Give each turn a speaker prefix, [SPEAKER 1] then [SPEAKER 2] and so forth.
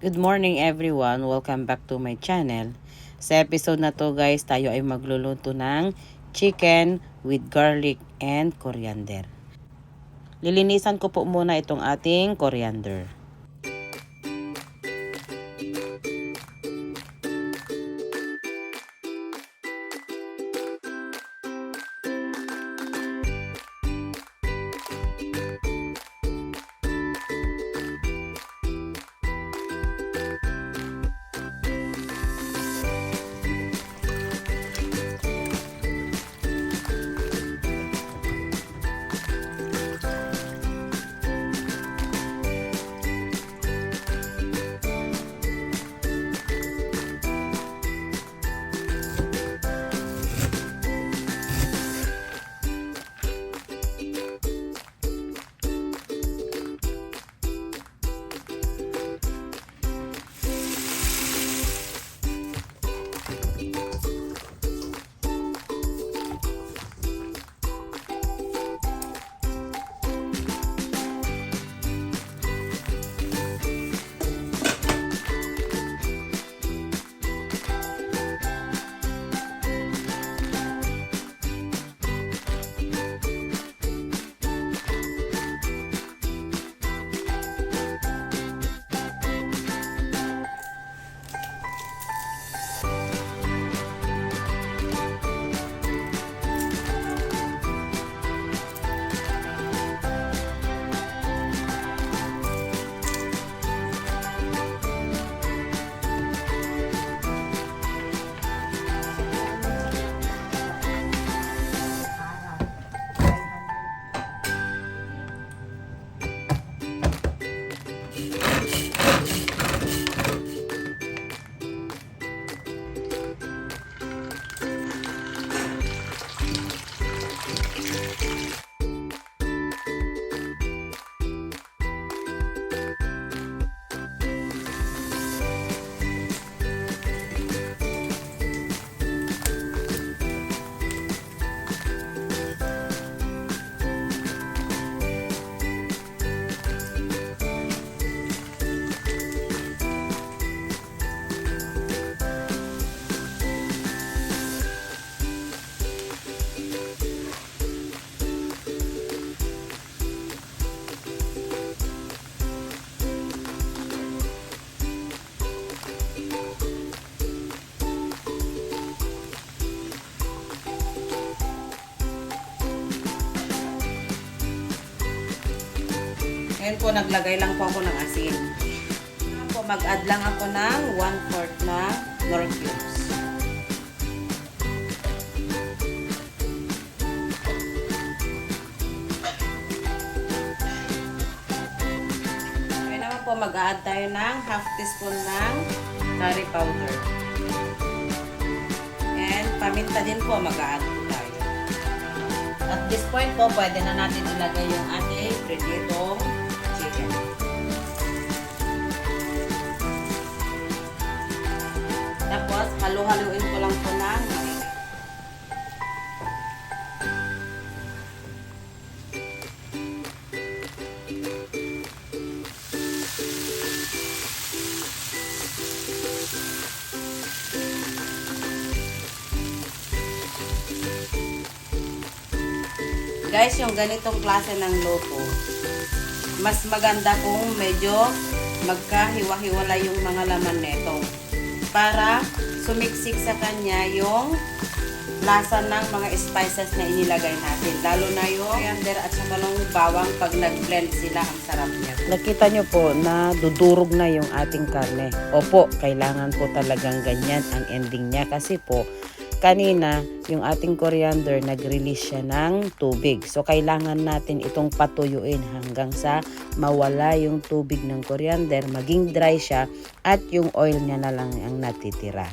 [SPEAKER 1] Good morning everyone, welcome back to my channel. Sa episode na to guys, tayo ay magluluto ng chicken with garlic and coriander. Lilinisan ko po muna itong ating coriander. Ngayon po, naglagay lang po ako ng asin. Ngayon po, mag-add lang ako ng 1/4 na nor cubes. Ngayon naman po, mag-add tayo ng half teaspoon ng curry powder. And paminta din po, mag-add po tayo. At this point po, pwede na natin ilagay yung ating prititong chicken. Tapos, halu-haluin ko lang po ng maigi. Guys, yung ganitong klase ng luto, mas maganda kung medyo magkahiwa-hiwala yung mga laman nito para sumiksik sa kanya yung lasa ng mga spices na inilagay natin. Lalo na yung coriander at saka ng bawang, pag nag-blend sila, ang sarap niya. Nakita nyo po na dudurog na yung ating karne. Opo, kailangan po talagang ganyan ang ending niya kasi po kanina, yung ating coriander, nag-release siya ng tubig. So, kailangan natin itong patuyuin hanggang sa mawala yung tubig ng coriander, maging dry siya, at yung oil niya na lang ang natitira.